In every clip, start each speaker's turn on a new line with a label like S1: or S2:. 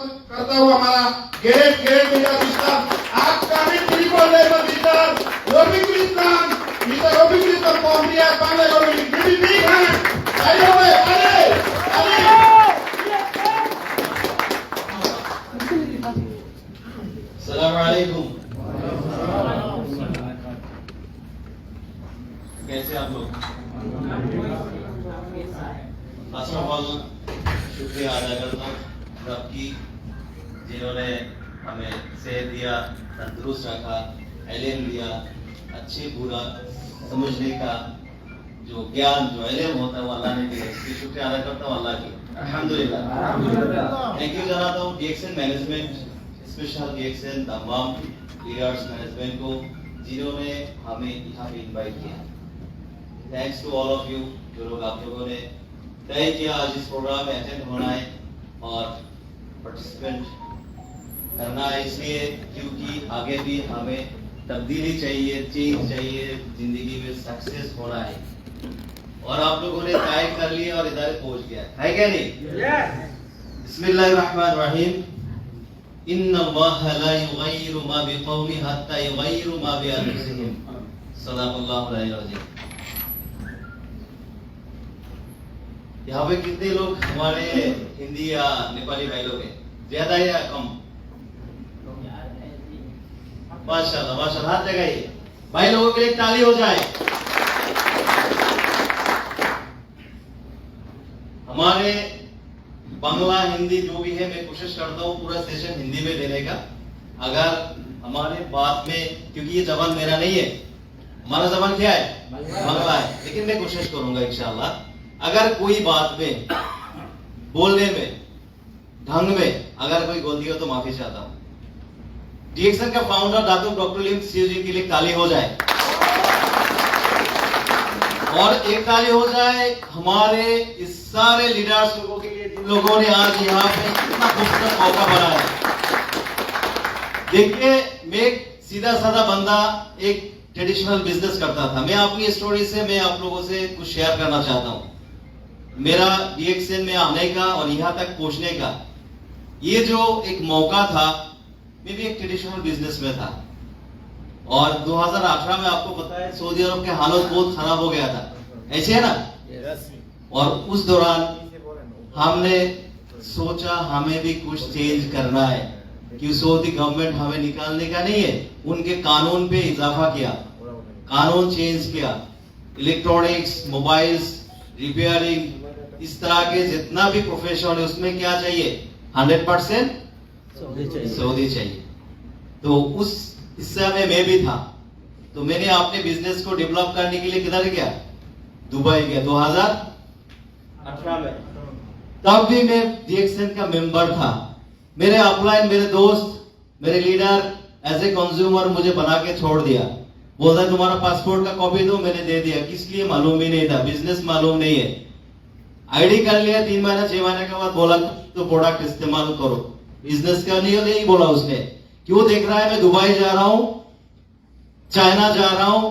S1: करता हुआ हमारा ग्रेट लीडर मिस्टर आज kami people labor leader Robi Krishnan, Mr. Robi Krishnan from India, Bangalore. Give me big hand.
S2: अस्सलाम वालेकुम। कैसे आप लोग? फर्स्ट ऑफ ऑल शुक्रिया अदा करता हूँ रब की, जिन्होंने हमें सेहत दिया, तंदुरुस्त रखा, इल्म दिया, अच्छे बुरा समझने का जो ज्ञान जो इल्म होता है वो अल्लाह ने दिया। इसकी शुक्रिया अदा करता हूँ अल्लाह की, अल्हम्दुलिल्लाह। थैंक यू जनाता हूँ DXN मैनेजमेंट, स्पेशल DXN तमाम लीडर्स मैनेजमेंट को जिन्होंने हमें यहाँ पे इनवाइट किया। Thanks to all of you, जो लोग आप लोगों ने तय किया आज इस प्रोग्राम में अटेंड होना है और पार्टिसिपेंट करना है, इसलिए क्योंकि आगे भी हमें तब्दीली चाहिए, चेंज चाहिए, जिंदगी में सक्सेस होना है और आप लोगों ने तय कर लिया और इधर पहुंच गया है क्या नहीं? बिस्मिल्लाहिर्रहमानिर्रहीम। इन्नल्लाह ला युगय्यिरु मा बिक़ौमिन हत्ता युगय्यिरु मा बिअनफुसिहिम। सल्लल्लाहु अलैहि वसल्लम। यहाँ पे कितने लोग हमारे हिंदी या नेपाली भाई लोग हैं? ज्यादा या कम? माशाल्लाह माशाल्लाह, हर जगह ही भाई लोगों के लिए ताली हो जाए। हमारे बांग्ला हिंदी जो भी है, मैं कोशिश करता हूँ पूरा सेशन हिंदी में देने का। अगर हमारे बात में, क्योंकि ये जबान मेरा नहीं है, हमारा जबान क्या है? बांग्ला है, लेकिन मैं कोशिश करूंगा इंशाल्लाह। अगर कोई बात में, बोलने में, ढंग में अगर कोई गलती हो तो माफी चाहता हूँ। DXN का फाउंडर दातुक डॉक्टर लीम सियो जी के लिए ताली हो जाए और एक ताली हो जाए हमारे इस सारे लीडर्स लोगों के लिए, जिन लोगों ने आज यहाँ पे इतना खूबसूरत मौका बनाया। देखिए, मैं एक सीधा साधा बंदा एक ट्रेडिशनल बिजनेस करता था। मैं अपनी स्टोरी से मैं आप लोगों से कुछ शेयर करना चाहता हूँ। मेरा DXN में आने का और यहाँ तक पहुंचने का ये जो एक मौका था, मैं भी एक ट्रेडिशनल बिजनेस में था और 2018 में आपको पता है सऊदी अरब के हालत बहुत खराब हो गया था, ऐसे है ना? और उस दौरान हमने सोचा हमें भी कुछ चेंज करना है, कि सऊदी गवर्नमेंट हमें निकालने का नहीं है, उनके कानून पे इजाफा किया, कानून चेंज किया, इलेक्ट्रॉनिक्स, मोबाइल्स, रिपेयरिंग, इस तरह के जितना भी प्रोफेशन है उसमें क्या चाहिए? 100% सऊदी चाहिए। तो उस हिस्से में मैं भी था, तो मैंने अपने बिजनेस को डेवलप करने के लिए किधर गया? दुबई गया 2018 में। तब भी मैं DXN का मेंबर था। मेरे अपलाइन, मेरे दोस्त, मेरे लीडर एज ए कंज्यूमर मुझे बना के छोड़ दिया। बोलता तुम्हारा पासपोर्ट का कॉपी दो, मैंने दे दिया। किस लिए मालूम ही नहीं था, बिजनेस मालूम नहीं है। आईडी कर लिया, 3 महीने 6 महीने के बाद बोला तो प्रोडक्ट इस्तेमाल करो, बिजनेस का नहीं बोला उसने। क्यों देख रहा है मैं दुबई जा रहा हूं, चाइना जा रहा हूं,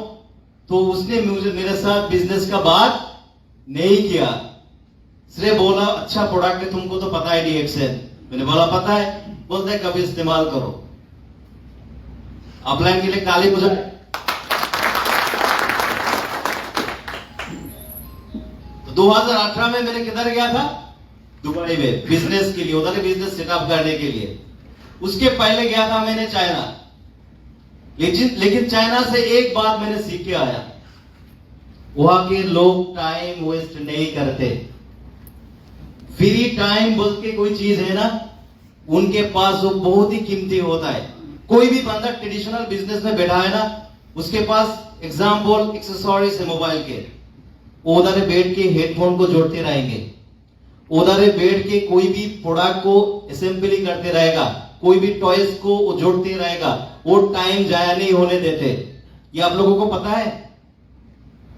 S2: तो उसने मुझे मेरे साथ बिजनेस का बात नहीं किया। सिर्फ बोला अच्छा प्रोडक्ट है, तुमको तो पता है DXN। मैंने बोला पता है, बोलते कभी इस्तेमाल करो। अपलाइन के लिए काली मुझे तो 2018 में मैंने किधर गया था? दुबई में बिजनेस के लिए, उधर बिजनेस सेटअप करने के लिए। उसके पहले गया था मैंने चाइना, लेकिन चाइना से एक बात मैंने सीख के आया, वहां के लोग टाइम वेस्ट नहीं करते। फ्री टाइम बोल के कोई चीज है ना, उनके पास वो बहुत ही कीमती होता है। कोई भी बंदा ट्रेडिशनल बिजनेस में बैठा है ना, उसके पास एग्जाम्पल एक्सेसरीज है मोबाइल के, उधर बैठ के हेडफोन को जोड़ते रहेंगे, उधर बैठ के कोई भी प्रोडक्ट को असेंबली करते रहेगा, कोई भी टॉयज को जोड़ते रहेगा, वो टाइम जाया नहीं होने देते। ये आप लोगों को पता है?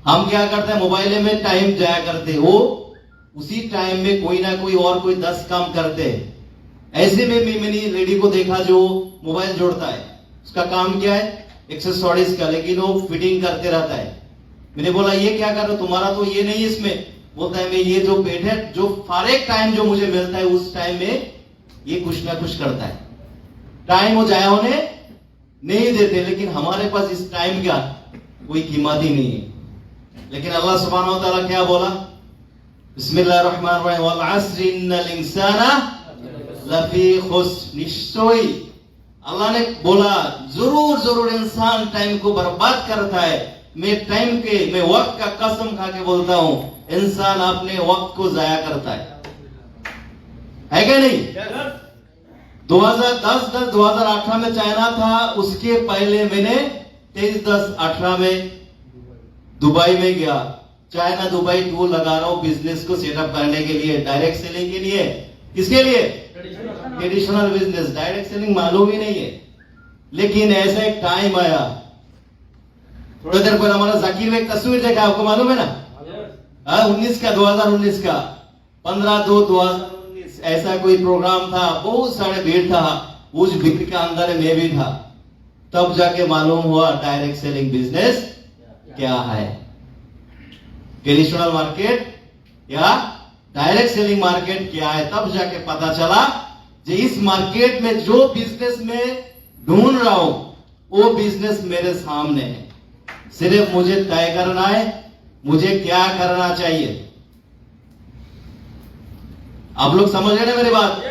S2: हम क्या करते हैं, मोबाइल में टाइम जाया करते, वो उसी टाइम में कोई ना कोई और कोई 10 काम करते हैं। ऐसे में मैंने लेडी को देखा जो मोबाइल जोड़ता है, उसका काम क्या है? एक्सेसरीज का, लेकिन वो फिटिंग करते रहता है। मैंने बोला ये क्या कर रहे हो, तुम्हारा तो ये नहीं इसमें। बोलता है मैं ये जो बैठे, जो फारेक टाइम जो मुझे मिलता है उस टाइम में ये कुछ ना कुछ करता है। टाइम वो जाया होने नहीं देते, लेकिन हमारे पास इस टाइम का कोई कीमत ही नहीं है। लेकिन अल्लाह सुब्हानहू व तआला क्या बोला? बिस्मिल्लाहिर्रहमानिर्रहीम, वल अस्र इन्नल इंसाना लफी खुस्र। निश्चय अल्लाह ने बोला जरूर जरूर इंसान टाइम को बर्बाद करता है। मैं वक्त का कसम खा के बोलता हूं, इंसान अपने वक्त को जाया करता है क्या नहीं? 2018 में चाइना था, उसके पहले मैंने 23/10/18 में दुबई में गया। चाइना दुबई टूर लगा रहा हूं बिजनेस को सेटअप करने के लिए, डायरेक्ट सेलिंग के लिए। किसके लिए? Traditional business. डायरेक्ट सेलिंग मालूम ही नहीं है। लेकिन ऐसा एक टाइम आया, थोड़ी देर पहले हमारा जाकिर में एक तस्वीर देखा, आपको मालूम है ना? 2019 का 15/2/2019 ऐसा कोई प्रोग्राम था, बहुत सारे भीड़ था। उस भीड़ के अंदर मैं भी था। तब जाके मालूम हुआ डायरेक्ट सेलिंग बिजनेस क्या है, ट्रेडिशनल मार्केट या डायरेक्ट सेलिंग मार्केट क्या है। तब जाके पता चला कि इस मार्केट में जो बिजनेस में ढूंढ रहा हूं वो बिजनेस मेरे सामने है। सिर्फ मुझे तय करना है मुझे क्या करना चाहिए। आप लोग समझ रहे हैं मेरी बात?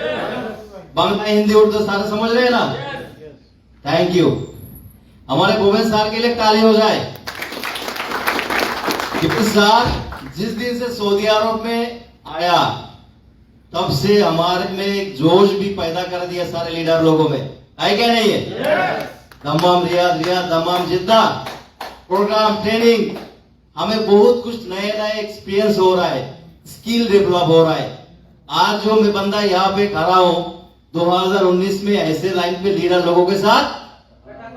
S2: बांग्ला हिंदी उर्दू सारे समझ रहे हैं ना? Thank you. हमारे भुवन सर के लिए ताली हो जाए। इस साल जिस दिन से सऊदी अरब में आया तब से हमारे में एक जोश भी पैदा कर दिया सारे लीडर लोगों में, है क्या नहीं है? दमाम रियाद, दमाम जिद्दा, प्रोग्राम ट्रेनिंग, हमें बहुत कुछ नए नए एक्सपीरियंस हो रहा है, स्किल डेवलप हो रहा है। आज जो मैं बंदा यहाँ पे खड़ा हूं, 2019 में ऐसे लाइन पे लीडर लोगों के साथ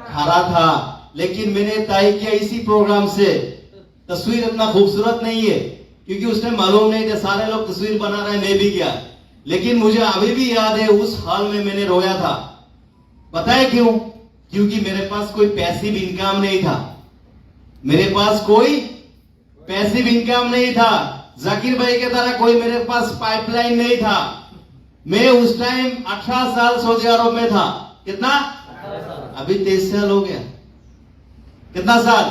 S2: खड़ा था। लेकिन मैंने तय किया इसी प्रोग्राम से तस्वीर इतना खूबसूरत नहीं है, क्योंकि उसने मालूम नहीं था सारे लोग तस्वीर बना रहे हैं, मैं भी किया। लेकिन मुझे अभी भी याद है उस हाल में मैंने रोया था। पता है क्यों? क्योंकि मेरे पास कोई पैसिव इनकम नहीं था। मेरे पास कोई पैसिव इनकम नहीं था। जाकिर भाई की तरह कोई मेरे पास पाइपलाइन नहीं था। मैं उस टाइम 18 साल सऊदी अरब में था। कितना? अभी 23 साल हो गया। कितना साल?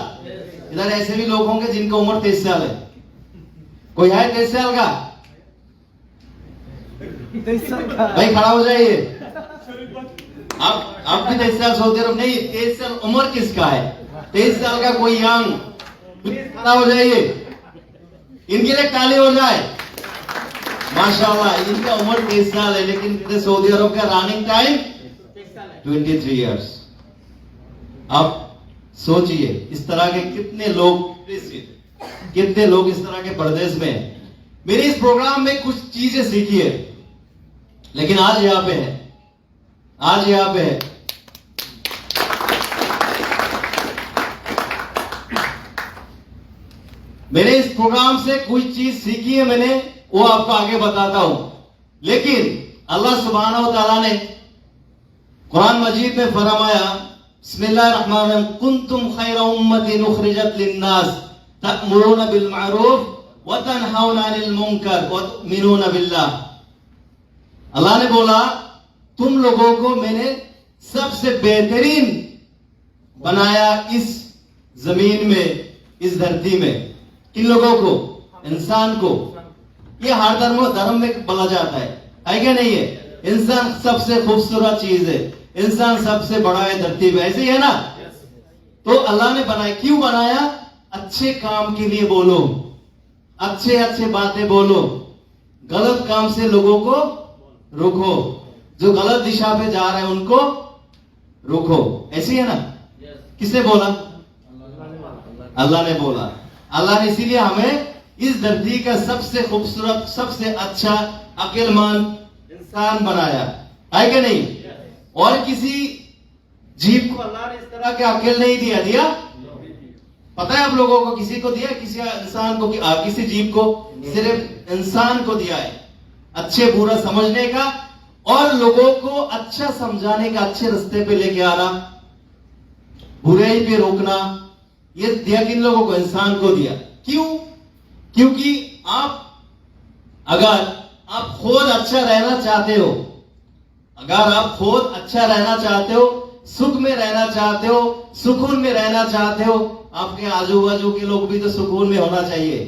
S2: इधर ऐसे भी लोग होंगे जिनका उम्र 23 साल है। कोई है 23 साल का? भाई खड़ा हो जाइए। आप भी 23 साल सऊदी अरब नहीं, 23 साल उम्र किसका है? 23 साल का कोई यंग, प्लीज खड़ा हो जाइए। इनके लिए ताली हो जाए। माशाल्लाह, इनका उम्र 23 साल है, लेकिन मेरे सऊदी अरब का रनिंग टाइम 23 इयर्स। आप सोचिए इस तरह के कितने लोग इस तरह के प्रदेश में हैं। मेरे इस प्रोग्राम में कुछ चीजें सीखी है, लेकिन आज यहां पे है। मैंने इस प्रोग्राम से कुछ चीज सीखी है, मैंने वो आपको आगे बताता हूं। लेकिन अल्लाह सुब्हानहू व तआला ने कुरान मजीद में फरमाया, बिस्मिल्लाहिर्रहमानिर्रहीम, कुंतुम खैरा उम्मतिन उखरिजत लिन्नास तअमुरूना बिल मारूफ व तनहाउना अनिल मुनकर व तुमिनूना बिल्लाह। अल्लाह ने बोला तुम लोगों को मैंने सबसे बेहतरीन बनाया इस जमीन में, इस धरती में। इन लोगों को, इंसान को, ये हर धर्म में बोला जाता है क्या नहीं है? इंसान सबसे खूबसूरत चीज है, इंसान सबसे बड़ा है धरती में, ऐसे ही है ना? तो अल्लाह ने बनाया, क्यों बनाया? अच्छे काम के लिए बोलो, अच्छे बातें बोलो, गलत काम से लोगों को रोको, जो गलत दिशा पे जा रहे हैं उनको रोको, ऐसी है ना? किसने बोला? अल्लाह ने बोला। अल्लाह ने इसीलिए हमें इस धरती का सबसे खूबसूरत, सबसे अच्छा, अक्लमंद इंसान बनाया, है क्या नहीं? और किसी जीव को अल्लाह ने इस तरह के अक्ल नहीं दिया? पता है आप लोगों को? किसी को दिया? किसी इंसान को, किसी जीव को? सिर्फ इंसान को दिया है अच्छे बुरा समझने का और लोगों को अच्छा समझाने का, अच्छे रास्ते पे लेके आना, बुराई पे रोकना। ये दिया किन लोगों को? इंसान को दिया। क्यों? क्योंकि अगर आप खुद अच्छा रहना चाहते हो अगर आप खुद अच्छा रहना चाहते हो, सुख में रहना चाहते हो, सुकून में रहना चाहते हो, आपके आजू बाजू के लोग भी तो सुकून में होना चाहिए,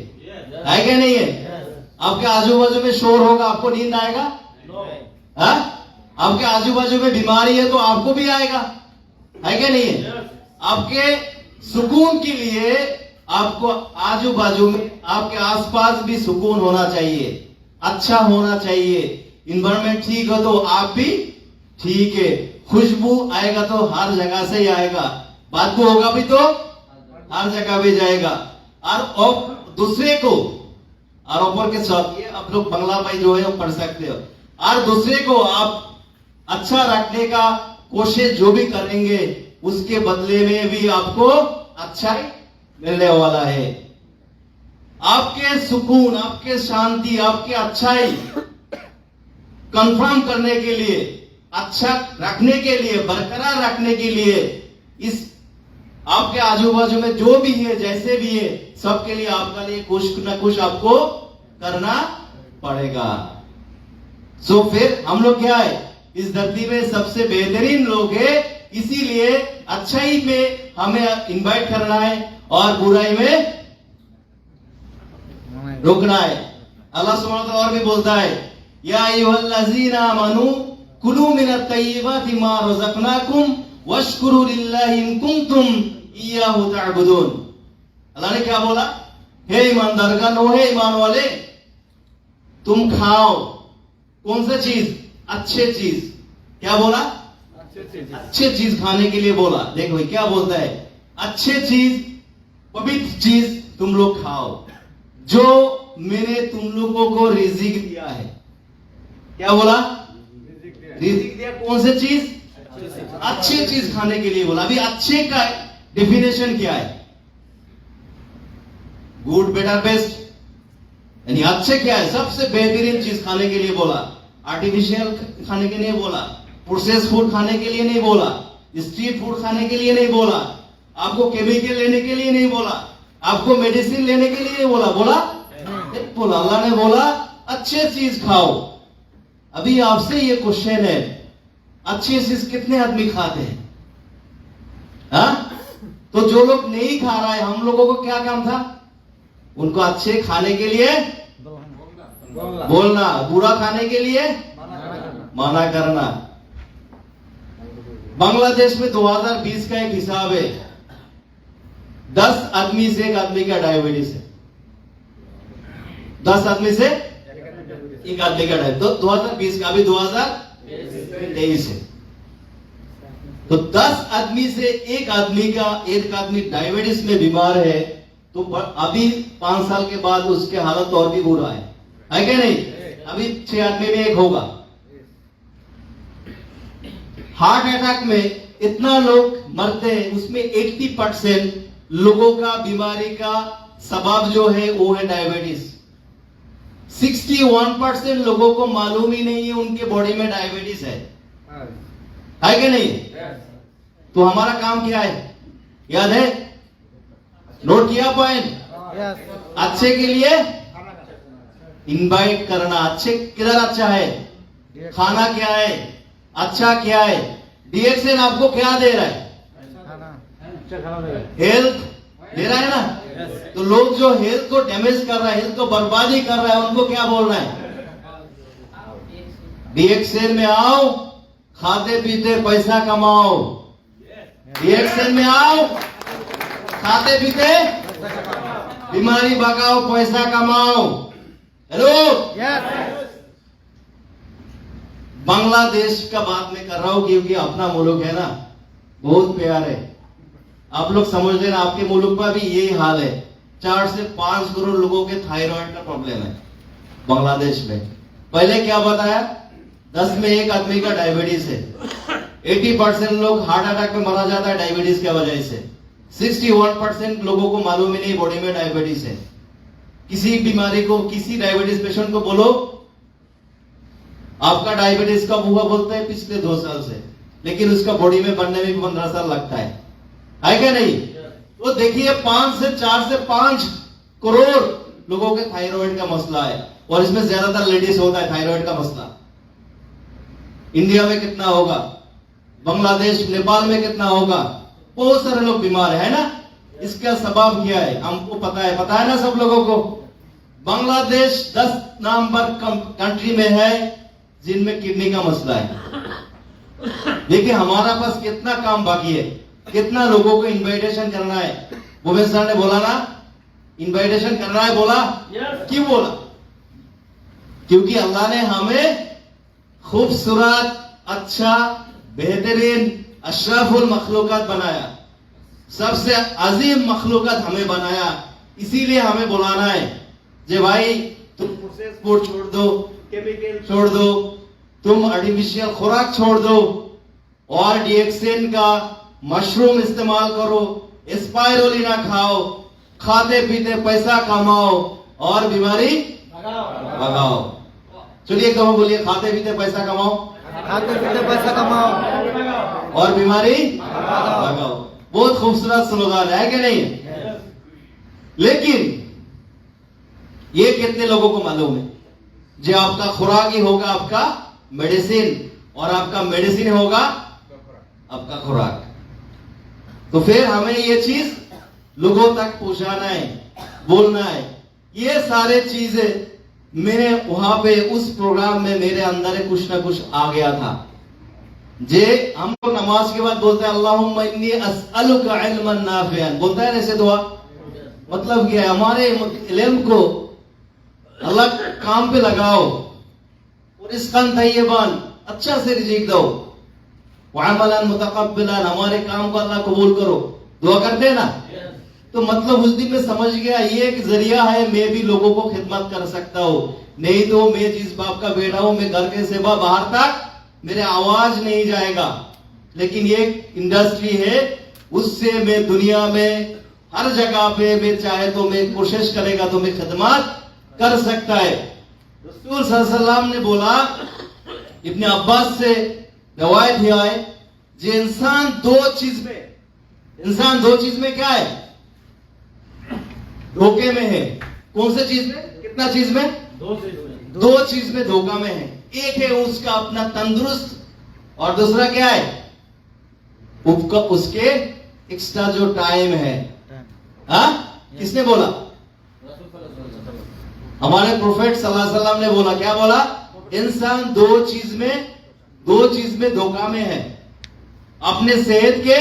S2: है क्या नहीं है? आपके आजू बाजू में शोर होगा, आपको नींद आएगा? आपके आजू बाजू में बीमारी है तो आपको भी आएगा, है क्या नहीं है? आपके सुकून के लिए आपको आजू बाजू में, आपके आसपास भी सुकून होना चाहिए, अच्छा होना चाहिए। इन्वायरमेंट ठीक हो तो आप भी ठीक है। खुशबू आएगा तो हर जगह से ही आएगा, बदबू होगा भी तो हर जगह भी जाएगा। और दूसरे को, और ऊपर के साथ ये आप लोग बंगला भाई जो है वो पढ़ सकते हो। और दूसरे को आप अच्छा रखने का कोशिश जो भी करेंगे, उसके बदले में भी आपको अच्छा ही मिलने वाला है। आपके सुकून, आपके शांति, आपके अच्छाई कंफर्म करने के लिए, अच्छा रखने के लिए, बरकरार रखने के लिए, इस आपके आजू बाजू में जो भी है, जैसे भी है, सबके लिए आपका लिए कुछ न कुछ आपको करना पड़ेगा। सो फिर हम लोग क्या है, इस धरती में सबसे बेहतरीन लोग है, इसीलिए अच्छाई में हमें इनवाइट करना है और बुराई में रोकना है। अल्लाह सुब्हानहू व तआला और भी बोलता है, या अय्युहल्लज़ीना आमनू कुलू मिनत तय्यिबाति मा रज़क़नाकुम वश्कुरू लिल्लाहि इन कुंतुम इय्याहु तअबुदून। अल्लाह ने क्या बोला? हे ईमानदारगण, हे ईमान वाले, तुम खाओ कौन सा चीज? अच्छे चीज। क्या बोला? अच्छे चीज खाने के लिए बोला। देखो क्या बोलता है, अच्छे चीज, पवित्र चीज तुम लोग खाओ, जो मैंने तुम लोगों को रिजिक दिया है। क्या बोला? रिजिक दिया। कौन सी चीज? अच्छी चीज खाने के लिए बोला। अभी अच्छे का डेफिनेशन क्या है? गुड, बेटर, बेस्ट, यानी अच्छे क्या है? सबसे बेहतरीन चीज खाने के लिए बोला। आर्टिफिशियल खाने के लिए बोला, प्रोसेस फूड खाने के लिए नहीं बोला, स्ट्रीट फूड खाने के लिए नहीं बोला, आपको केमिकल लेने के लिए नहीं बोला, आपको मेडिसिन लेने के लिए नहीं बोला। बोला? बोला। अल्लाह ने बोला अच्छे चीज खाओ। अभी आपसे ये क्वेश्चन है, अच्छी चीज कितने आदमी खाते हैं? तो जो लोग नहीं खा रहा है, हम लोगों को क्या काम था? उनको अच्छे खाने के लिए बोलना, बुरा खाने के लिए मना करना। बांग्लादेश में 2020 का एक हिसाब है, 10 आदमी से एक आदमी का डायबिटीज है। 10 आदमी से एक आदमी का डायबिटीज। तो 2020 का, अभी 2023 है, तो 10 आदमी से एक आदमी डायबिटीज में बीमार है, तो अभी 5 साल के बाद उसके हालत और भी बुरा है क्या नहीं? अभी 6 आदमी में एक होगा। हार्ट अटैक में इतना लोग मरते हैं, उसमें 80% लोगों का बीमारी का सबब जो है वो है डायबिटीज। 61% लोगों को मालूम ही नहीं है उनके बॉडी में डायबिटीज है क्या नहीं? तो हमारा काम क्या है? याद है? नोट किया पॉइंट? अच्छे के लिए इनवाइट करना। अच्छे किधर अच्छा है? खाना क्या है? अच्छा क्या है? डीएक्सएन आपको क्या दे रहा है? हेल्थ दे रहा है ना? तो लोग जो हेल्थ को डैमेज कर रहा है, हेल्थ को बर्बादी कर रहा है, उनको क्या बोल रहा है? डीएक्सएन में आओ, खाते पीते पैसा कमाओ। डीएक्सएन में आओ, खाते पीते बीमारी भगाओ, पैसा कमाओ। हेलो, बांग्लादेश का बात मैं कर रहा हूं क्योंकि अपना मुल्क है ना, बहुत प्यार है। आप लोग समझ लेना, आपके मुल्क का भी यही हाल है। 4 से 5 करोड़ लोगों के थायराइड का प्रॉब्लम है बांग्लादेश में। पहले क्या बताया? 10 में एक आदमी का डायबिटीज है। 80% लोग हार्ट अटैक में मारा जाता है डायबिटीज की वजह से। 61% लोगों को मालूम ही नहीं बॉडी में डायबिटीज है। किसी बीमारी को, किसी डायबिटीज पेशेंट को बोलो आपका डायबिटीज कब हुआ, बोलते हैं पिछले 2 साल से, लेकिन उसका बॉडी में बनने में भी 15 साल लगता है क्या नहीं? तो देखिए 4 से 5 करोड़ लोगों के थायराइड का मसला है, और इसमें ज्यादातर लेडीज होता है थायराइड का मसला। इंडिया में कितना होगा, बांग्लादेश नेपाल में कितना होगा, बहुत सारे लोग बीमार है ना। इसका सबब क्या है हमको पता है ना सब लोगों को। बांग्लादेश 10 नंबर कंट्री में है जिनमें किडनी का मसला है। देखिए हमारा पास कितना काम बाकी है, कितना लोगों को इनवाइटेशन करना है। भूपेश सर ने बोला ना इनवाइटेशन करना है, बोला क्यों बोला? क्योंकि अल्लाह ने हमें खूबसूरत, अच्छा, बेहतरीन, अशरफुल मखलूकात बनाया, सबसे अजीम मखलूकात हमें बनाया। इसीलिए हमें बुलाना है जे भाई तुम प्रोसेस फूड छोड़ दो, केमिकल छोड़ दो, तुम आर्टिफिशियल खुराक छोड़ दो और डीएक्सिन का मशरूम इस्तेमाल करो, स्पाइरुलिना खाओ, खाते पीते पैसा कमाओ और बीमारी भगाओ। चलिए एक दफा बोलिए, खाते पीते पैसा कमाओ,
S3: खाते पीते पैसा कमाओ
S2: और बीमारी भगाओ। बहुत खूबसूरत स्लोगन है कि नहीं? लेकिन ये कितने लोगों को मालूम है? जो आपका खुराक ही होगा आपका मेडिसिन, और आपका मेडिसिन होगा आपका खुराक। तो फिर हमें ये चीज लोगों तक पहुंचाना है, बोलना है। ये सारे चीजें मेरे वहां पे उस प्रोग्राम में मेरे अंदर कुछ ना कुछ आ गया था। जे हम लोग नमाज के बाद बोलते हैं अल्लाहुम्मा इन्नी अस्अलुका इल्मन नाफिअन, बोलता है ऐसे दुआ। मतलब क्या है? हमारे इल्म को अल्लाह काम पे लगाओ और रिज़्क़न तय्यबन, अच्छा से रिज़्क़ दो, व अमलन मुतक़ब्बिलन, हमारे काम को अल्लाह कबूल करो। दुआ करते हैं ना। तो मतलब उस दिन में समझ गया ये एक जरिया है, मैं भी लोगों को खिदमत कर सकता हूं। नहीं तो मैं जिस बाप का बेटा हूं, मैं घर के सेवा बाहर तक मेरे आवाज नहीं जाएगा। लेकिन ये इंडस्ट्री है, उससे मैं दुनिया में हर जगह पे मैं चाहे तो मैं कोशिश करेगा तो मैं खिदमत कर सकता है। रसूल सल्लल्लाहु अलैहि वसल्लम ने बोला, इब्ने अब्बास से रवायत है, जो इंसान दो चीज में क्या है? धोखे में है। कौन से चीज में? कितना चीज में? दो चीज में धोखा में है। एक है उसका अपना तंदुरुस्त, और दूसरा क्या है? उसके एक्स्ट्रा जो टाइम है। हाँ, किसने बोला? हमारे प्रोफेट सल्लल्लाहु अलैहि वसल्लम ने बोला। क्या बोला? इंसान दो चीज में धोखा में है, अपने सेहत के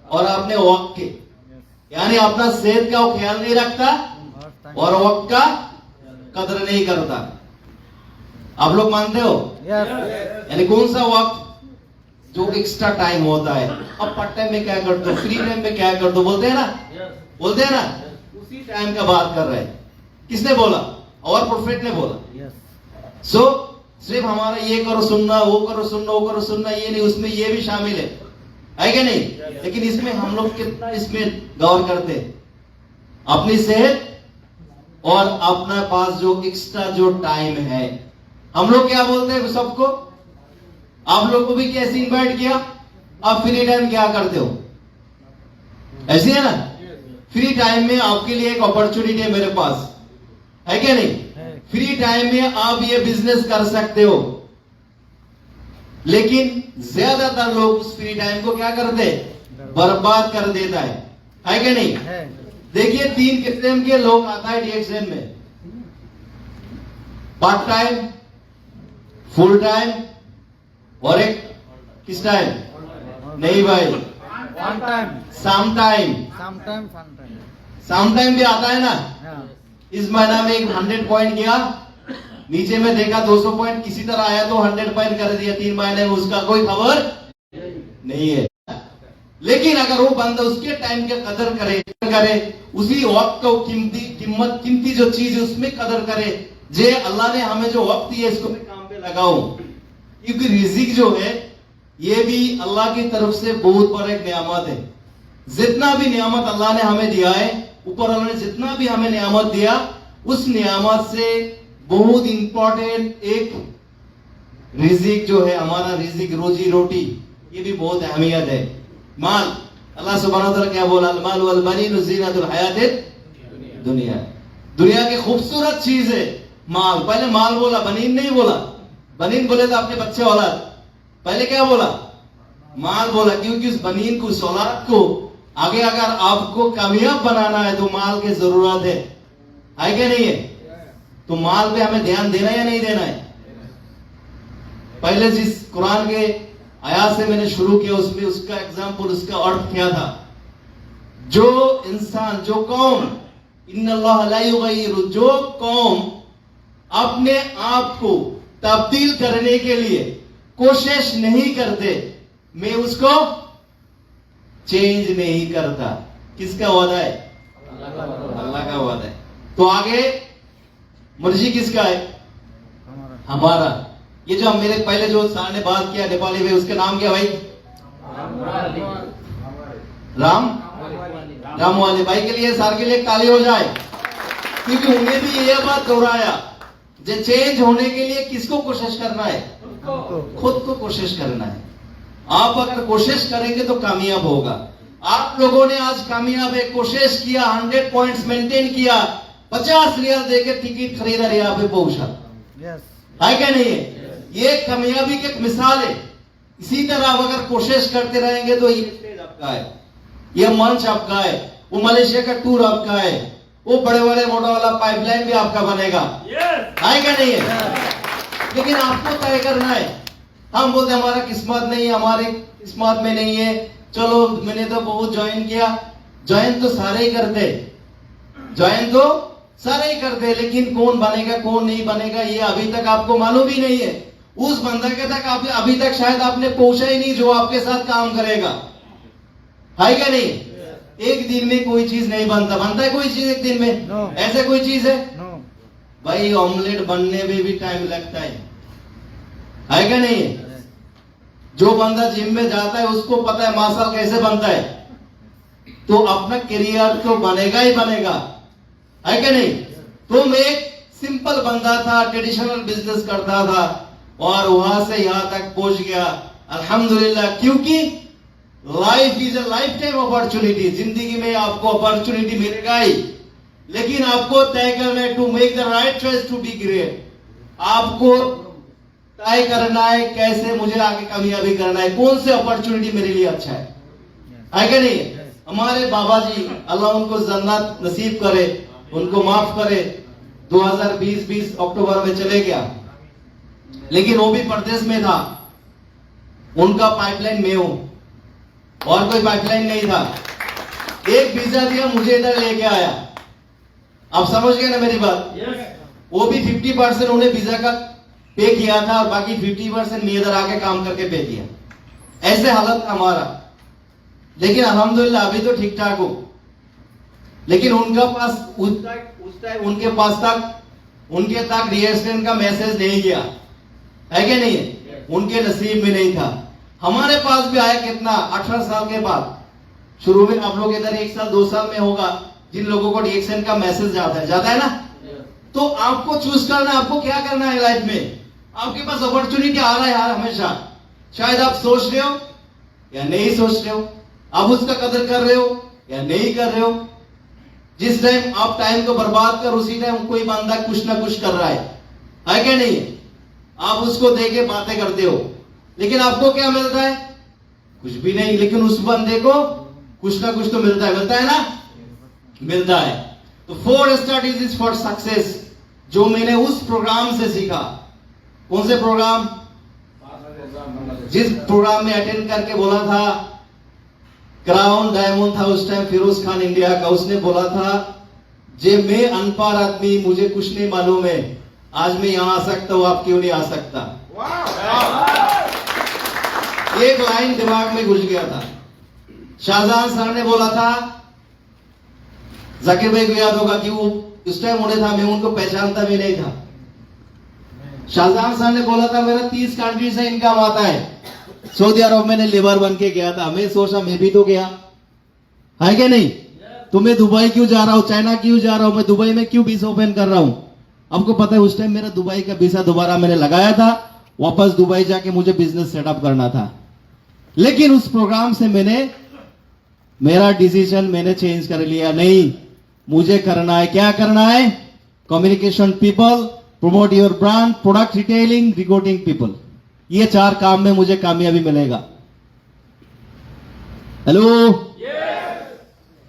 S2: और अपने वक्त के। यानी अपना सेहत का वो ख्याल नहीं रखता और वक्त का कदर नहीं करता। आप लोग मानते हो? यानी कौन सा वक्त? जो एक्स्ट्रा टाइम होता है। अब पार्ट टाइम में क्या करते हो, फ्री टाइम में क्या करते हो, बोलते हैं ना, उसी टाइम का बात कर रहे हैं। किसने बोला? और प्रोफेट ने बोला। सो सिर्फ हमारा ये करो सुनना, वो करो सुनना, वो करो सुनना, ये नहीं, उसमें ये भी शामिल है कि नहीं? लेकिन इसमें हम लोग कितना इसमें गौर करते हैं? अपनी सेहत और अपना पास जो एक्स्ट्रा जो टाइम है। हम लोग क्या बोलते हैं सबको? आप लोग को भी कैसे इनवाइट किया? आप फ्री टाइम क्या करते हो? ऐसे है ना। फ्री टाइम में आपके लिए एक अपॉर्चुनिटी है मेरे पास, है क्या नहीं? फ्री टाइम में आप ये बिजनेस कर सकते हो। लेकिन ज्यादातर लोग उस फ्री टाइम को क्या करते? बर्बाद कर देता है क्या नहीं? देखिए 3 किस्म के लोग आता है डीएक्सएन में। पार्ट टाइम, फुल टाइम और एक किस टाइम? नहीं भाई, सम टाइम भी आता है ना। इस महीना में एक 100 पॉइंट किया, नीचे में देखा 200 पॉइंट किसी तरह आया तो 100 पॉइंट कर दिया 3 महीने में, उसका कोई खबर नहीं है। लेकिन अगर वो बंदा उसके टाइम के कदर करे, उसी वक्त को कीमती जो चीज है उसमें कदर करे, जे अल्लाह ने हमें जो वक्त दिया इसको मैं काम पे लगाऊं। क्योंकि रिज़िक जो है ये भी अल्लाह की तरफ से बहुत बड़ा एक नियामत है। जितना भी नियामत अल्लाह ने हमें दिया है, ऊपर अल्लाह ने जितना भी हमें नियामत दिया, उस नियामत से बहुत इंपॉर्टेंट एक रिज़िक जो है, हमारा रिज़िक, रोजी रोटी, ये भी बहुत अहमियत है। माल, अल्लाह सुब्हानहू व तआला क्या बोला? अल माल वल बनीन ज़ीनतुल हयातिद दुनिया। दुनिया की खूबसूरत चीज है माल। पहले माल बोला, बनीन नहीं बोला। बनीन बोले तो अपने बच्चे औलाद, पहले क्या बोला? माल बोला, क्योंकि उस बनीन को, उस औलाद को आगे अगर आपको कामयाब बनाना है तो माल की जरूरत है क्या नहीं है? तो माल पे हमें ध्यान देना या नहीं देना है? पहले जिस कुरान के आयात से मैंने शुरू किया उसमें उसका एग्जाम्पल, उसका अर्थ क्या था? जो इंसान, जो कौम, इन्नल्लाह ला युगय्यिरु, जो कौम अपने आप को तब्दील करने के लिए कोशिश नहीं करते, मैं उसको चेंज नहीं करता। किसका वादा है? अल्लाह का वादा है। तो आगे मर्जी किसका है? हमारा। ये जो मेरे पहले जो सर ने बात किया नेपाली में, उसका नाम क्या भाई? राम वाले भाई के लिए, सर के लिए ताली हो जाए, क्योंकि उन्हें भी यह बात दोहराया, जो चेंज होने के लिए किसको कोशिश करना है? खुद को कोशिश करना है। आप अगर कोशिश करेंगे तो कामयाब होगा। आप लोगों ने आज कामयाब है, कोशिश किया, 100 पॉइंट्स मेंटेन किया, 50 रियाल देकर टिकट खरीदा, यहाँ पे पहुंचा, है क्या नहीं है? ये कामयाबी की एक मिसाल है। इसी तरह आप अगर कोशिश करते रहेंगे तो ये स्टेज आपका है, ये मंच आपका है, वो मलेशिया का टूर आपका है, वो बड़े बड़े मोटा वाला पाइपलाइन भी आपका बनेगा, है क्या नहीं है? लेकिन आपको तय करना है। हम बोलते हमारा किस्मत नहीं है, हमारे किस्मत में नहीं है, चलो मैंने तो बहुत ज्वाइन किया। ज्वाइन तो सारे ही करते, ज्वाइन तो सारे ही करते, लेकिन कौन बनेगा कौन नहीं बनेगा ये अभी तक आपको मालूम ही नहीं है। उस बंदा के तक आप अभी तक शायद आपने पहुंचा ही नहीं जो आपके साथ काम करेगा, है क्या नहीं? एक दिन में कोई चीज नहीं बनता है कोई चीज एक दिन में?
S3: No.
S2: ऐसे कोई चीज है?
S3: No.
S2: भाई ऑमलेट बनने में भी टाइम लगता है क्या नहीं? जो बंदा जिम में जाता है उसको पता है मासल कैसे बनता है, तो अपना करियर तो बनेगा ही बनेगा, है क्या नहीं? तो मैं एक सिंपल बंदा था, ट्रेडिशनल बिजनेस करता था और वहां से यहां तक पहुंच गया, अल्हम्दुलिल्लाह। क्योंकि life is a life time opportunity, जिंदगी में आपको अपॉर्चुनिटी मिलेगा ही, लेकिन आपको तय करना है to make the right choice to be great. आपको तय करना है कैसे मुझे आगे कामयाबी करना है, कौन से अपॉर्चुनिटी मेरे लिए अच्छा है क्या नहीं? हमारे बाबा जी, अल्लाह उनको जन्नत नसीब करे, उनको माफ करे, 2020 अक्टूबर में चले गया, लेकिन वो भी प्रदेश में था, उनका पाइपलाइन में हूं और कोई पाइपलाइन नहीं था। एक वीजा दिया, मुझे इधर लेके आया। आप समझ गए ना मेरी बात? वो भी 50% उन्हें वीजा का पे किया था और बाकी 50% मैं इधर आके काम करके पे किया। ऐसे हालत हमारा, लेकिन अल्हम्दुलिल्लाह अभी तो ठीक ठाक हो। लेकिन उनका पास उनके पास तक उनके तक रिएक्शन का मैसेज नहीं गया, है क्या नहीं? उनके नसीब में नहीं था। हमारे पास भी आया कितना, 18 साल के बाद। शुरू में आप लोग इधर 1 साल 2 साल में होगा जिन लोगों को रिएक्शन का मैसेज जाता है ना। तो आपको चूज करना, आपको क्या करना है लाइफ में। आपके पास अपॉर्चुनिटी आ रहा है यार हमेशा, शायद आप सोच रहे हो या नहीं सोच रहे हो, आप उसका कदर कर रहे हो या नहीं कर रहे हो। जिस टाइम आप टाइम को बर्बाद कर, उसी टाइम कोई बंदा कुछ ना कुछ कर रहा है क्या नहीं? आप उसको देके बातें करते हो, लेकिन आपको क्या मिलता है? कुछ भी नहीं, लेकिन उस बंदे को कुछ ना कुछ तो मिलता है ना, मिलता है। तो 4 स्ट्रेटजीज फॉर सक्सेस जो मैंने उस प्रोग्राम से सीखा। कौन से प्रोग्राम? जिस प्रोग्राम में अटेंड करके बोला था, क्राउन डायमंड था उस टाइम, फिरोज खान इंडिया का, उसने बोला था जे मैं अनपढ़ आदमी, मुझे कुछ नहीं मालूम है, आज मैं यहां आ सकता हूं, आप क्यों नहीं आ सकता? एक लाइन दिमाग में घुस गया था। शाहजहां सर ने बोला था, जाकिर भाई को याद होगा कि वो उस टाइम उन्हें था, मैं उनको पहचानता भी नहीं था। शाहजहां सर ने बोला था मेरा 30 कंट्री से इनकम आता है। सऊदी अरब मैंने लेबर बन के गया था, मैं सोचा मैं भी तो गया, है क्या नहीं? तो मैं दुबई क्यों जा रहा हूं, चाइना क्यों जा रहा हूं, मैं दुबई में क्यों वीजा ओपन कर रहा हूं? आपको पता है उस टाइम मेरा दुबई का वीजा दोबारा मैंने लगाया था, वापस दुबई जाके मुझे बिजनेस सेटअप करना था। लेकिन उस प्रोग्राम से मेरा डिसीजन मैंने चेंज कर लिया। नहीं, मुझे करना है, क्या करना है? Communication people, promote your brand, product retailing, recruiting people, ये 4 काम में मुझे कामयाबी मिलेगा। हेलो,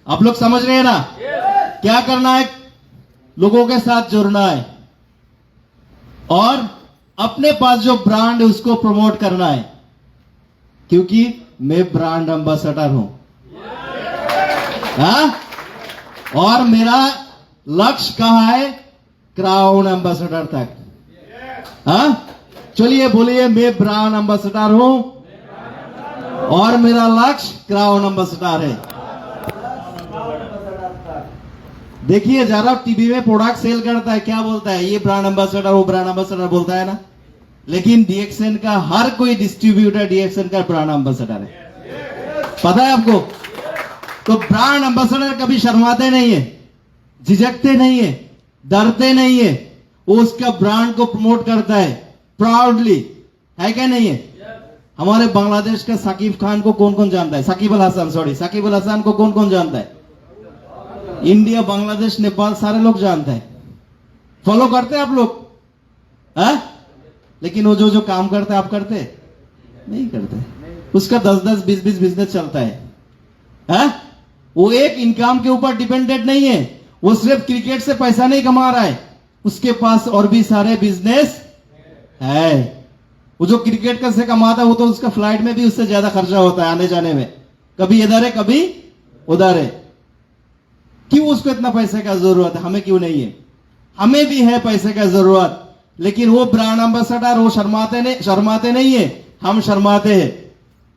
S2: आप लोग समझ रहे हैं ना? क्या करना है? लोगों के साथ जुड़ना है और अपने पास जो ब्रांड है उसको प्रमोट करना है, क्योंकि मैं ब्रांड एम्बेसडर हूं। हाँ? और मेरा लक्ष्य कहां है? क्राउन एम्बेसडर तक। हाँ? चलिए बोलिए, मैं ब्रांड एम्बेसडर हूं और मेरा लक्ष्य क्राउन एम्बेसडर है। देखिए जरा टीवी में प्रोडक्ट सेल करता है, क्या बोलता है? ये ब्रांड एम्बेसडर, वो ब्रांड एम्बेसडर बोलता है ना। लेकिन डीएक्सएन का हर कोई डिस्ट्रीब्यूटर डीएक्सएन का ब्रांड एम्बेसडर है, पता है आपको? तो ब्रांड एम्बेसडर कभी शर्माते नहीं है, झिझकते नहीं है, डरते नहीं है। वो उसका ब्रांड को प्रमोट करता है प्राउडली, है क्या नहीं है? हमारे बांग्लादेश का साकिब खान को कौन कौन जानता है? साकिब अल हसन, सॉरी, साकिब अल हसन को कौन कौन जानता है? इंडिया, बांग्लादेश, नेपाल सारे लोग जानते हैं। फॉलो करते हैं आप लोग? है? लेकिन वो जो काम करते हैं आप करते नहीं करते। उसका 10-10, 20-20 बिजनेस चलता है? वो एक इनकम के ऊपर डिपेंडेंट नहीं है। वो सिर्फ क्रिकेट से पैसा नहीं कमा रहा है, उसके पास और भी सारे बिजनेस है। वो जो क्रिकेट का से कमाता है वो तो उसका फ्लाइट में भी उससे ज्यादा खर्चा होता है आने जाने में, कभी इधर है कभी उधर है। क्यों उसको इतना पैसे का जरूरत है? हमें क्यों नहीं है? हमें भी है पैसे का जरूरत, लेकिन वो ब्रांड एम्बेसडर वो शर्माते नहीं है, हम शर्माते हैं।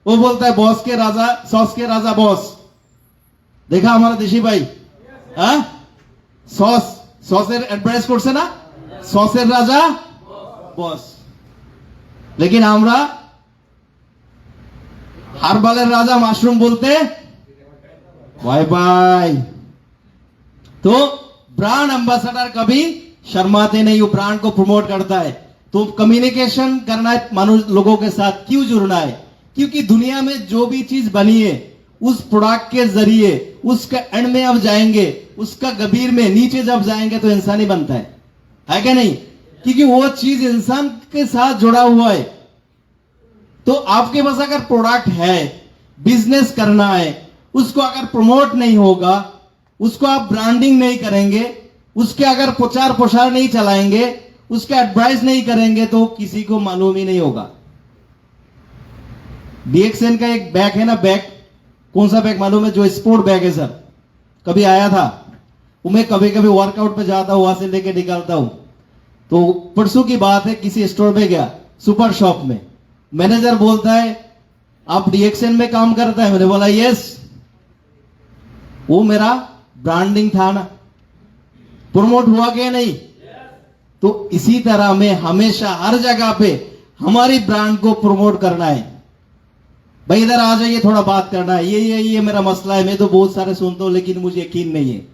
S2: वो बोलता है बॉस के राजा, सॉस के राजा बॉस। देखा हमारा देशी भाई? सॉसेर एडभाइस করছে না, সসের রাজা বস। लेकिन আমরা হারবালের রাজা মাশরুম बोलते बाय बाय। तो ब्रांड एम्बेसडर कभी शर्माते नहीं, वो ब्रांड को प्रमोट करता है। तो कम्युनिकेशन करना है मनुष्य लोगों के साथ। क्यों जुड़ना है? क्योंकि दुनिया में जो भी चीज बनी है उस प्रोडक्ट के जरिए उसका एंड में अब जाएंगे, उसका गंभीर में नीचे जब जाएंगे तो इंसान ही बनता है क्या नहीं? क्योंकि वो चीज इंसान के साथ जुड़ा हुआ है। तो आपके पास अगर प्रोडक्ट है, बिजनेस करना है, उसको अगर प्रमोट नहीं होगा, उसको आप ब्रांडिंग नहीं करेंगे, उसके अगर प्रचार प्रसार नहीं चलाएंगे, उसका एडवाइस नहीं करेंगे, तो किसी को मालूम ही नहीं होगा। डीएक्सएन का एक बैग है ना, बैग, कौन सा बैग मालूम है? जो स्पोर्ट बैग है सर, कभी आया था वो। मैं कभी कभी वर्कआउट पे जाता हूं, वहां से लेके निकलता हूं। तो परसों की बात है, किसी स्टोर में गया, सुपर शॉप में। मैनेजर बोलता है आप डीएक्सएन में काम करता है? मैंने बोला यस। वो मेरा ब्रांडिंग था ना, प्रमोट हुआ क्या नहीं? तो इसी तरह में हमेशा हर जगह पे हमारी ब्रांड को प्रमोट करना है। भाई इधर आ जाइए, थोड़ा बात करना है, ये मेरा मसला है, मैं तो बहुत सारे सुनता हूं लेकिन मुझे यकीन नहीं है।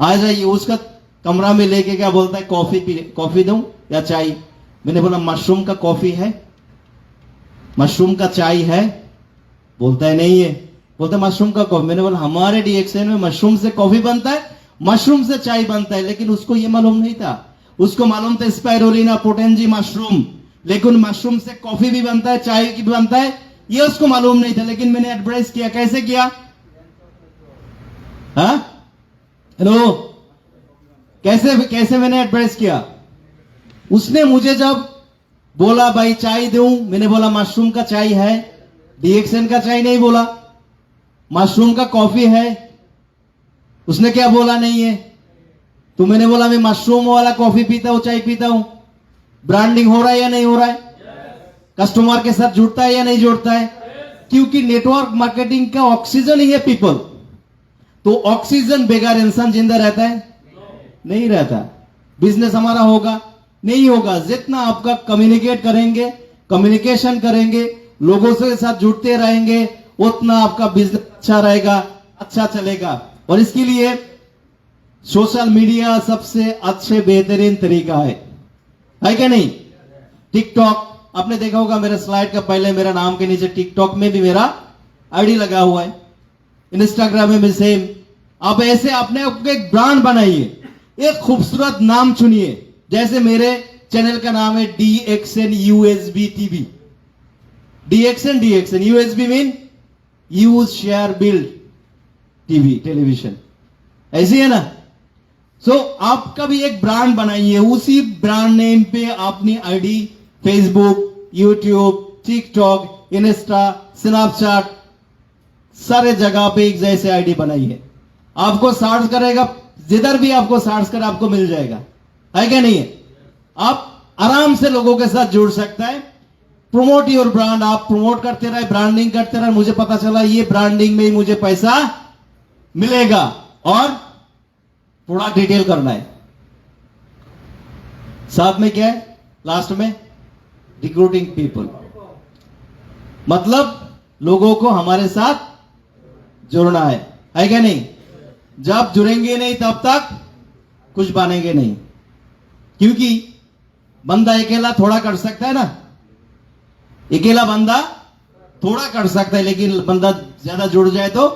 S2: आ जाइए। उसका कमरा में लेके क्या बोलता है, कॉफी दूं या चाय? मैंने बोला मशरूम का कॉफी है, मशरूम का चाय है? बोलता है नहीं है। बोलता है मशरूम का कॉफी। मैंने बोला हमारे डीएक्सएन में मशरूम से कॉफी बनता है, मशरूम से चाय बनता है। लेकिन उसको ये मालूम नहीं था। उसको मालूम था स्पाइरुलिना पोटेंजी मशरूम, लेकिन मशरूम से कॉफी भी बनता है, चाय भी बनता है, ये उसको मालूम नहीं था। लेकिन मैंने एडवाइस किया। कैसे किया? हेलो, कैसे मैंने एडवाइस किया? उसने मुझे जब बोला भाई चाय दूं, मैंने बोला मशरूम का चाय है, डीएक्सएन का चाय नहीं बोला, मशरूम का कॉफी है। उसने क्या बोला? नहीं है। तो मैंने बोला मैं मशरूम वाला कॉफी पीता हूं, चाय पीता हूं। ब्रांडिंग हो रहा है या नहीं हो रहा है? कस्टमर के साथ जुड़ता है या नहीं जुड़ता है? क्योंकि नेटवर्क मार्केटिंग का ऑक्सीजन ही है पीपल। तो ऑक्सीजन बगैर इंसान जिंदा रहता है? नहीं रहता। बिजनेस हमारा होगा? नहीं होगा। जितना आपका कम्युनिकेट करेंगे, कम्युनिकेशन करेंगे, लोगों से साथ जुड़ते रहेंगे, उतना आपका बिजनेस अच्छा रहेगा, अच्छा चलेगा। और इसके लिए सोशल मीडिया सबसे अच्छे बेहतरीन तरीका है क्या नहीं? टिकटॉक आपने देखा होगा, मेरे स्लाइड का पहले मेरा नाम के नीचे टिकटॉक में भी मेरा आईडी लगा हुआ है, इंस्टाग्राम में भी सेम। आप ऐसे अपने एक ब्रांड बनाइए, एक खूबसूरत नाम चुनिए। जैसे मेरे चैनल का नाम है DXN USB TV। DXN USB mean use share build TV television, ऐसी है ना। सो आपका भी एक ब्रांड बनाइए, उसी ब्रांड नेम पे अपनी ID Facebook, YouTube, TikTok, Insta, Snapchat, सारे जगह पे एक जैसे आईडी बनाइए। आपको सर्च करेगा, जिधर भी आपको सर्च करे आपको मिल जाएगा, है क्या नहीं है। आप आराम से लोगों के साथ जुड़ सकता है। प्रोमोट योर ब्रांड, आप प्रमोट करते रहे, ब्रांडिंग करते रहे। मुझे पता चला ये ब्रांडिंग में ही मुझे पैसा मिलेगा, और थोड़ा डिटेल करना है। साथ में क्या है, लास्ट में रिक्रूटिंग पीपल, मतलब लोगों को हमारे साथ जोड़ना है क्या नहीं। जब जुड़ेंगे नहीं तब तक कुछ बनेंगे नहीं, क्योंकि बंदा अकेला थोड़ा कर सकता है ना, अकेला बंदा थोड़ा कर सकता है, लेकिन बंदा ज्यादा जुड़ जाए तो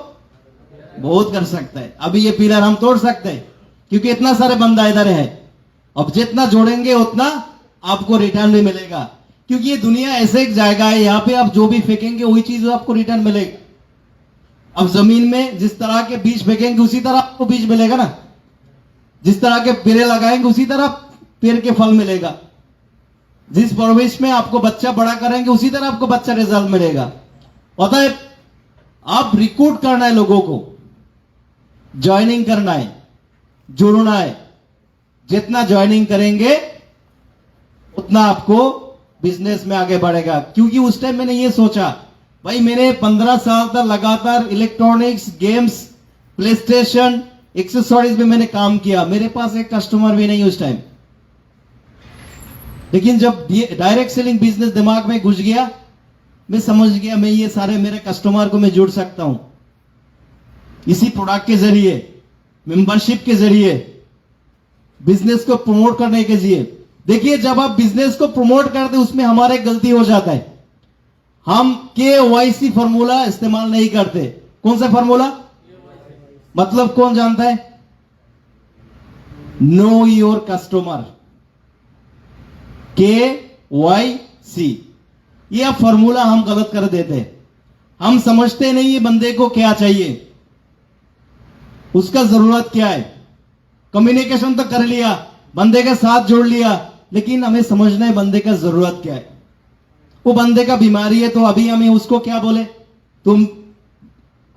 S2: बहुत कर सकता है। अभी ये पिलर हम तोड़ सकते हैं क्योंकि इतना सारे बंदा इधर है। अब जितना जोड़ेंगे उतना आपको रिटर्न भी मिलेगा, क्योंकि ये दुनिया ऐसे एक जगह है, यहां पे आप जो भी फेंकेंगे वही चीज आपको रिटर्न मिलेगा। अब जमीन में जिस तरह के बीज फेंकेंगे उसी तरह आपको बीज मिलेगा ना, जिस तरह के पेड़ लगाएंगे उसी तरह पेड़ के फल मिलेगा, जिस परवरिश में आपको बच्चा बड़ा करेंगे उसी तरह आपको बच्चा रिजल्ट मिलेगा। अतः आप रिक्रूट करना है, लोगों को ज्वाइनिंग करना है, जुड़ना है। जितना ज्वाइनिंग करेंगे उतना आपको बिजनेस में आगे बढ़ेगा। क्योंकि उस टाइम मैंने ये सोचा, भाई मैंने 15 साल तक लगातार electronics, games, play station, accessories में मैंने काम किया, मेरे पास एक कस्टमर भी नहीं उस टाइम। लेकिन जब डायरेक्ट सेलिंग बिजनेस दिमाग में घुस गया, मैं समझ गया मैं ये सारे मेरे कस्टमर को मैं जोड़ सकता हूं इसी प्रोडक्ट के जरिए, मेंबरशिप के जरिए, बिजनेस को प्रमोट करने के जरिए। देखिए, जब आप बिजनेस को प्रमोट करते उसमें हमारा एक गलती हो जाता है, हम KYC फॉर्मूला इस्तेमाल नहीं करते। कौन सा फॉर्मूला, मतलब कौन जानता है, नो योर कस्टमर, KYC। यह फॉर्मूला हम गलत कर देते हैं। हम समझते नहीं ये बंदे को क्या चाहिए, उसका जरूरत क्या है। कम्युनिकेशन तो कर लिया, बंदे के साथ जोड़ लिया, लेकिन हमें समझना है बंदे का जरूरत क्या है। वो बंदे का बीमारी है तो अभी हमें उसको क्या बोले, तुम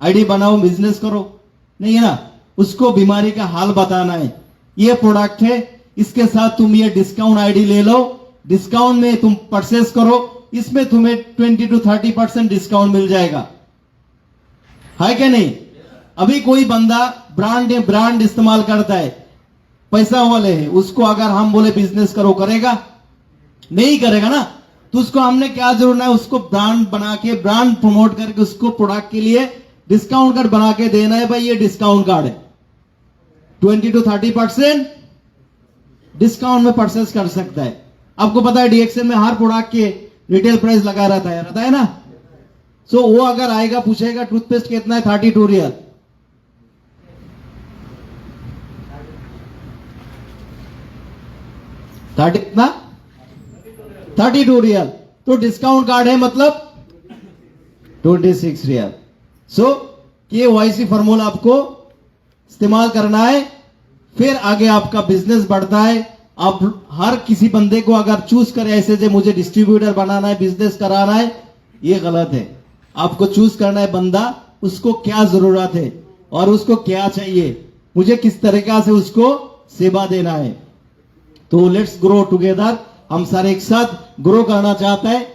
S2: आईडी बनाओ, बिजनेस करो, नहीं है ना। उसको बीमारी का हाल बताना है, ये प्रोडक्ट है, इसके साथ तुम ये डिस्काउंट आईडी ले लो, डिस्काउंट में तुम परचेस करो, इसमें तुम्हें 20 to 30% डिस्काउंट मिल जाएगा, है क्या नहीं। अभी कोई बंदा ब्रांड इस्तेमाल करता है, पैसा वाले है, उसको अगर हम बोले बिजनेस करो, करेगा नहीं, करेगा ना। तो उसको हमने क्या जोड़ना है, उसको ब्रांड बना के, ब्रांड प्रमोट करके उसको प्रोडक्ट के लिए डिस्काउंट कार्ड बना के देना है। भाई ये डिस्काउंट कार्ड है, 20 to 30% डिस्काउंट में परचेस कर सकता है। आपको पता है DXN में हर प्रोडक्ट के रिटेल प्राइस लगा रहता है ना। सो वो अगर आएगा पूछेगा टूथपेस्ट कितना है, 32 रियल, कितना 32 रियल, तो डिस्काउंट कार्ड है मतलब 26 रियल। सो KYC फॉर्मूला आपको इस्तेमाल करना है, फिर आगे आपका बिजनेस बढ़ता है। आप हर किसी बंदे को अगर चूज करें ऐसे जो मुझे डिस्ट्रीब्यूटर बनाना है, बिजनेस कराना है, ये गलत है। आपको चूज करना है बंदा, उसको क्या जरूरत है और उसको क्या चाहिए, मुझे किस तरीका से उसको सेवा देना है। तो लेट्स ग्रो टुगेदर, हम सारे एक साथ ग्रो करना चाहते हैं।